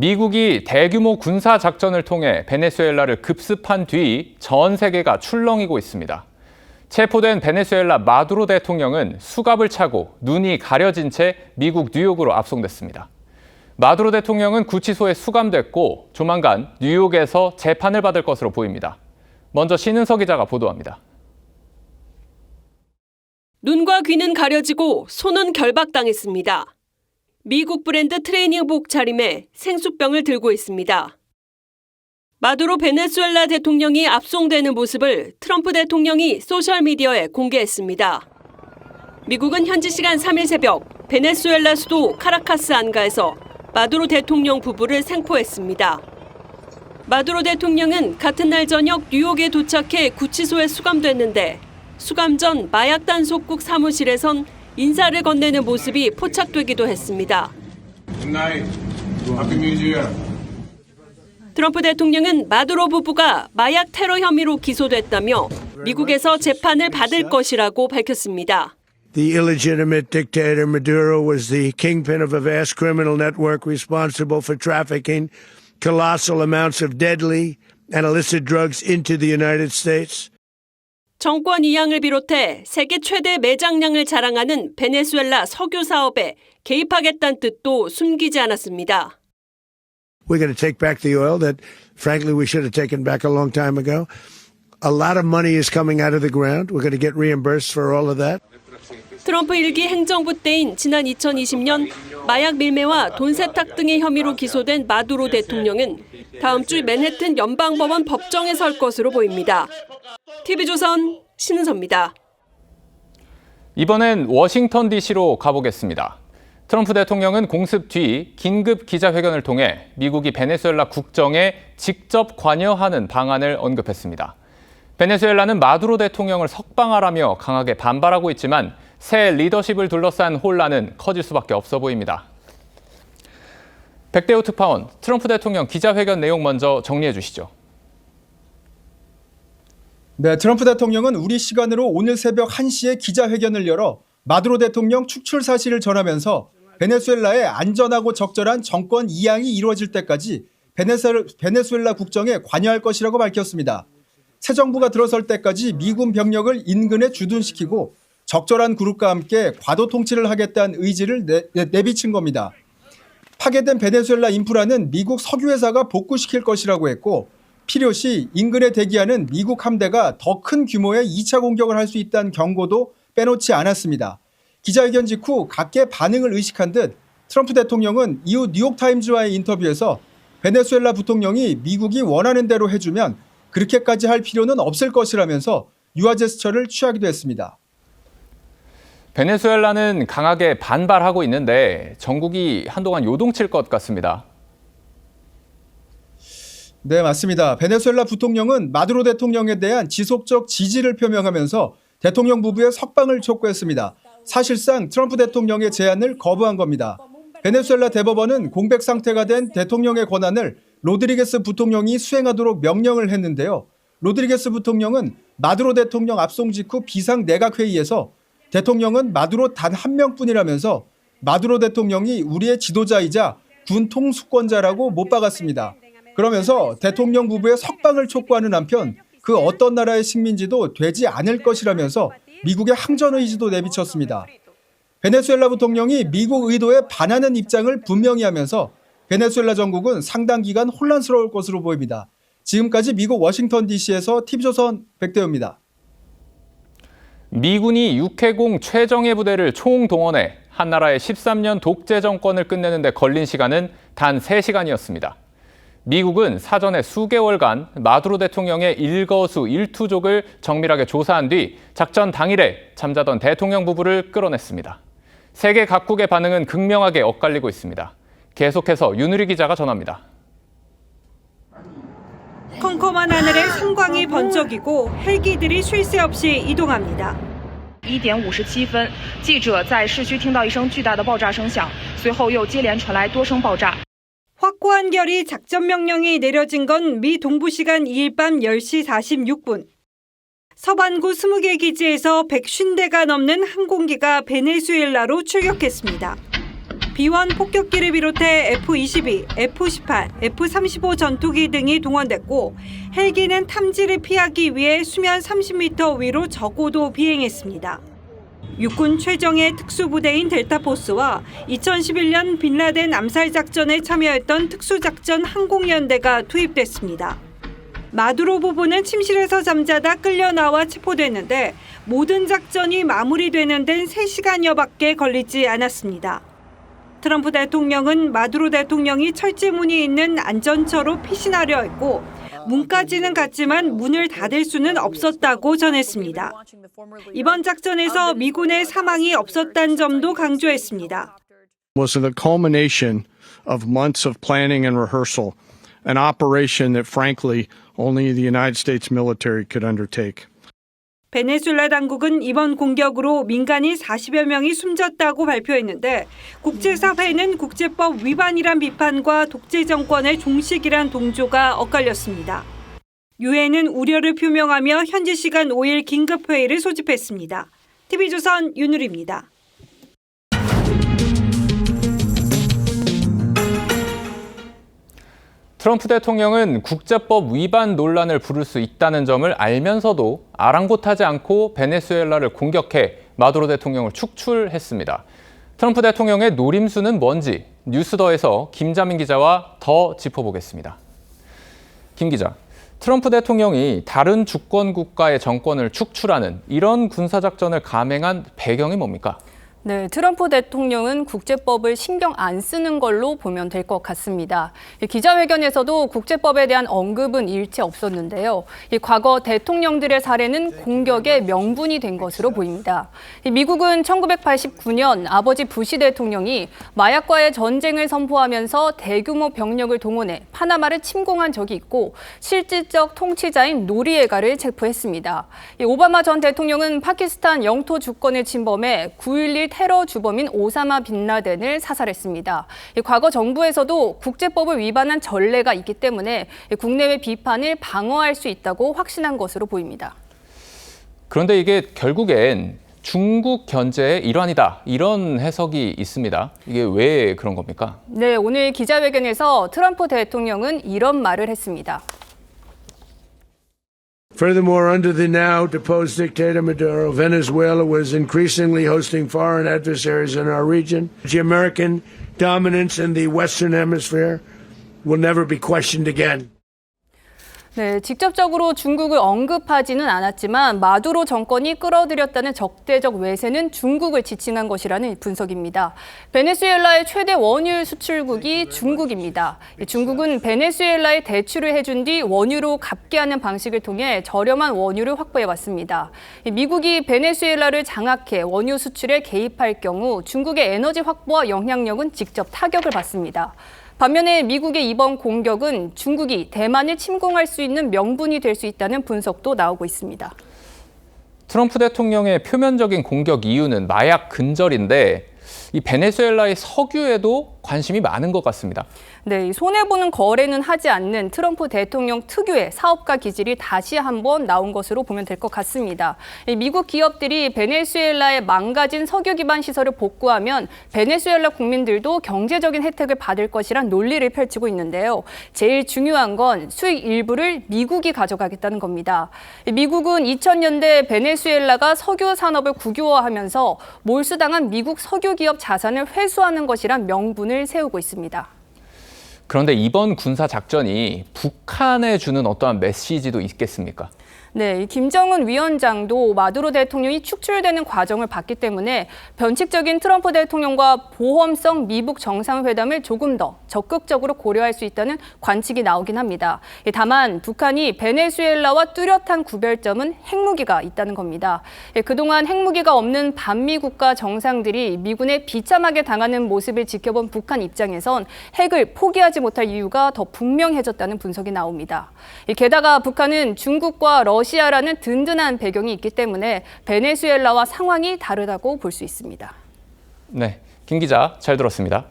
미국이 대규모 군사 작전을 통해 베네수엘라를 급습한 뒤 전 세계가 출렁이고 있습니다. 체포된 베네수엘라 마두로 대통령은 수갑을 차고 눈이 가려진 채 미국 뉴욕으로 압송됐습니다. 마두로 대통령은 구치소에 수감됐고 조만간 뉴욕에서 재판을 받을 것으로 보입니다. 먼저 신은석 기자가 보도합니다. 눈과 귀는 가려지고 손은 결박당했습니다. 미국 브랜드 트레이닝복 차림에 생수병을 들고 있습니다. 마두로 베네수엘라 대통령이 압송되는 모습을 트럼프 대통령이 소셜미디어에 공개했습니다. 미국은 현지 시간 3일 새벽 베네수엘라 수도 카라카스 안가에서 마두로 대통령 부부를 생포했습니다. 마두로 대통령은 같은 날 저녁 뉴욕에 도착해 구치소에 수감됐는데 수감 전 마약 단속국 사무실에선 인사를 건네는 모습이 포착되기도 했습니다. 트럼프 대통령은 마두로 부부가 마약 테러 혐의로 기소됐다며 미국에서 재판을 받을 것이라고 밝혔습니다. The illegitimate dictator Maduro was the kingpin of a vast criminal network responsible for trafficking colossal amounts of deadly and illicit drugs into the United States. 정권 이양을 비롯해 세계 최대 매장량을 자랑하는 베네수엘라 석유 사업에 개입하겠다는 뜻도 숨기지 않았습니다. We're going to take back the oil that, frankly, we should have taken back a long time ago. A lot of money is coming out of the ground. We're going to get reimbursed for all of that. 트럼프 1기 행정부 때인 지난 2020년 마약 밀매와 돈 세탁 등의 혐의로 기소된 마두로 대통령은 다음 주 맨해튼 연방법원 법정에 설 것으로 보입니다. TV조선 신은서입니다. 이번엔 워싱턴 DC로 가보겠습니다. 트럼프 대통령은 공습 뒤 긴급 기자회견을 통해 미국이 베네수엘라 국정에 직접 관여하는 방안을 언급했습니다. 베네수엘라는 마두로 대통령을 석방하라며 강하게 반발하고 있지만 새 리더십을 둘러싼 혼란은 커질 수밖에 없어 보입니다. 백대호 특파원, 트럼프 대통령 기자회견 내용 먼저 정리해 주시죠. 네, 트럼프 대통령은 우리 시간으로 오늘 새벽 1시에 기자회견을 열어 마두로 대통령 축출 사실을 전하면서 베네수엘라의 안전하고 적절한 정권 이양이 이루어질 때까지 베네수엘라 국정에 관여할 것이라고 밝혔습니다. 새 정부가 들어설 때까지 미군 병력을 인근에 주둔시키고 적절한 그룹과 함께 과도 통치를 하겠다는 의지를 내비친 겁니다. 파괴된 베네수엘라 인프라는 미국 석유회사가 복구시킬 것이라고 했고 필요시 인근에 대기하는 미국 함대가 더 큰 규모의 2차 공격을 할 수 있다는 경고도 빼놓지 않았습니다. 기자회견 직후 각계 반응을 의식한 듯 트럼프 대통령은 이후 뉴욕타임즈와의 인터뷰에서 베네수엘라 부통령이 미국이 원하는 대로 해주면 그렇게까지 할 필요는 없을 것이라면서 유화 제스처를 취하기도 했습니다. 베네수엘라는 강하게 반발하고 있는데 전국이 한동안 요동칠 것 같습니다. 네, 맞습니다. 베네수엘라 부통령은 마두로 대통령에 대한 지속적 지지를 표명하면서 대통령 부부의 석방을 촉구했습니다. 사실상 트럼프 대통령의 제안을 거부한 겁니다. 베네수엘라 대법원은 공백 상태가 된 대통령의 권한을 로드리게스 부통령이 수행하도록 명령을 했는데요. 로드리게스 부통령은 마두로 대통령 압송 직후 비상 내각회의에서 대통령은 마두로 단 한 명뿐이라면서 마두로 대통령이 우리의 지도자이자 군 통수권자라고 못 박았습니다. 그러면서 대통령 부부의 석방을 촉구하는 한편 그 어떤 나라의 식민지도 되지 않을 것이라면서 미국의 항전 의지도 내비쳤습니다. 베네수엘라 부통령이 미국 의도에 반하는 입장을 분명히 하면서 베네수엘라 정국은 상당 기간 혼란스러울 것으로 보입니다. 지금까지 미국 워싱턴 DC에서 TV조선 백대호입니다. 미군이 육해공 최정예 부대를 총동원해 한나라의 13년 독재 정권을 끝내는 데 걸린 시간은 단 3시간이었습니다. 미국은 사전에 수개월간 마두로 대통령의 일거수일투족을 정밀하게 조사한 뒤 작전 당일에 잠자던 대통령 부부를 끌어냈습니다. 세계 각국의 반응은 극명하게 엇갈리고 있습니다. 계속해서 윤우리 기자가 전합니다. 컴컴한 하늘에 성광이 번쩍이고 헬기들이 쉴 새 없이 이동합니다. 1点57分，记者在市区听到一声巨大的爆炸声响，随后又接连传来多声爆炸。 확고한 결의 작전 명령이 내려진 건 미 동부 시간 2일 밤 10시 46분. 서반구 20개 기지에서 150대가 넘는 항공기가 베네수엘라로 출격했습니다. B-1 폭격기를 비롯해 F-22, F-18, F-35 전투기 등이 동원됐고 헬기는 탐지를 피하기 위해 수면 30m 위로 저고도 비행했습니다. 육군 최정예 특수부대인 델타포스와 2011년 빈라덴 암살 작전에 참여했던 특수작전 항공연대가 투입됐습니다. 마두로 부부는 침실에서 잠자다 끌려나와 체포됐는데 모든 작전이 마무리되는 데는 3시간여밖에 걸리지 않았습니다. 트럼프 대통령은 마두로 대통령이 철제문이 있는 안전처로 피신하려 했고 문까지는 갔지만 문을 닫을 수는 없었다고 전했습니다. 이번 작전에서 미군의 사망이 없었다는 점도 강조했습니다. Was the culmination of months of planning and rehearsal, an operation that frankly only the United States military could undertake. 베네수엘라 당국은 이번 공격으로 민간인 40여 명이 숨졌다고 발표했는데 국제사회는 국제법 위반이란 비판과 독재 정권의 종식이란 동조가 엇갈렸습니다. 유엔은 우려를 표명하며 현지 시간 5일 긴급회의를 소집했습니다. TV조선 윤우리입니다. 트럼프 대통령은 국제법 위반 논란을 부를 수 있다는 점을 알면서도 아랑곳하지 않고 베네수엘라를 공격해 마두로 대통령을 축출했습니다. 트럼프 대통령의 노림수는 뭔지 뉴스더에서 김자민 기자와 더 짚어보겠습니다. 김 기자, 트럼프 대통령이 다른 주권 국가의 정권을 축출하는 이런 군사작전을 감행한 배경이 뭡니까? 네, 트럼프 대통령은 국제법을 신경 안 쓰는 걸로 보면 될 것 같습니다. 기자회견에서도 국제법에 대한 언급은 일체 없었는데요. 과거 대통령들의 사례는 공격의 명분이 된 것으로 보입니다. 미국은 1989년 아버지 부시 대통령이 마약과의 전쟁을 선포하면서 대규모 병력을 동원해 파나마를 침공한 적이 있고 실질적 통치자인 노리에가를 체포했습니다. 오바마 전 대통령은 파키스탄 영토 주권을 침범해 9.11 테러 주범인 오사마 빈라덴을 사살했습니다. 과거 정부에서도 국제법을 위반한 전례가 있기 때문에 국내외 비판을 방어할 수 있다고 확신한 것으로 보입니다. 그런데 이게 결국엔 중국 견제의 일환이다, 이런 해석이 있습니다. 이게 왜 그런 겁니까? 네, 오늘 기자회견에서 트럼프 대통령은 이런 말을 했습니다. Furthermore, under the now deposed dictator Maduro, Venezuela was increasingly hosting foreign adversaries in our region. The American dominance in the Western Hemisphere will never be questioned again. 네, 직접적으로 중국을 언급하지는 않았지만 마두로 정권이 끌어들였다는 적대적 외세는 중국을 지칭한 것이라는 분석입니다. 베네수엘라의 최대 원유 수출국이 중국입니다. 중국은 베네수엘라에 대출을 해준 뒤 원유로 갚게 하는 방식을 통해 저렴한 원유를 확보해왔습니다. 미국이 베네수엘라를 장악해 원유 수출에 개입할 경우 중국의 에너지 확보와 영향력은 직접 타격을 받습니다. 반면에 미국의 이번 공격은 중국이 대만을 침공할 수 있는 명분이 될 수 있다는 분석도 나오고 있습니다. 트럼프 대통령의 표면적인 공격 이유는 마약 근절인데 이 베네수엘라의 석유에도 관심이 많은 것 같습니다. 네, 손해보는 거래는 하지 않는 트럼프 대통령 특유의 사업가 기질이 다시 한번 나온 것으로 보면 될 것 같습니다. 미국 기업들이 베네수엘라의 망가진 석유 기반 시설을 복구하면 베네수엘라 국민들도 경제적인 혜택을 받을 것이란 논리를 펼치고 있는데요. 제일 중요한 건 수익 일부를 미국이 가져가겠다는 겁니다. 미국은 2000년대 베네수엘라가 석유 산업을 국유화하면서 몰수당한 미국 석유 기업 자산을 회수하는 것이란 명분을 세우고 있습니다. 그런데 이번 군사 작전이 북한에 주는 어떠한 메시지도 있겠습니까? 네, 김정은 위원장도 마두로 대통령이 축출되는 과정을 봤기 때문에 변칙적인 트럼프 대통령과 보험성 미북 정상회담을 조금 더 적극적으로 고려할 수 있다는 관측이 나오긴 합니다. 다만 북한이 베네수엘라와 뚜렷한 구별점은 핵무기가 있다는 겁니다. 그동안 핵무기가 없는 반미 국가 정상들이 미군에 비참하게 당하는 모습을 지켜본 북한 입장에선 핵을 포기하지 못할 이유가 더 분명해졌다는 분석이 나옵니다. 게다가 북한은 중국과 러시아라는 든든한 배경이 있기 때문에 베네수엘라와 상황이 다르다고 볼 수 있습니다. 네, 김 기자 잘 들었습니다.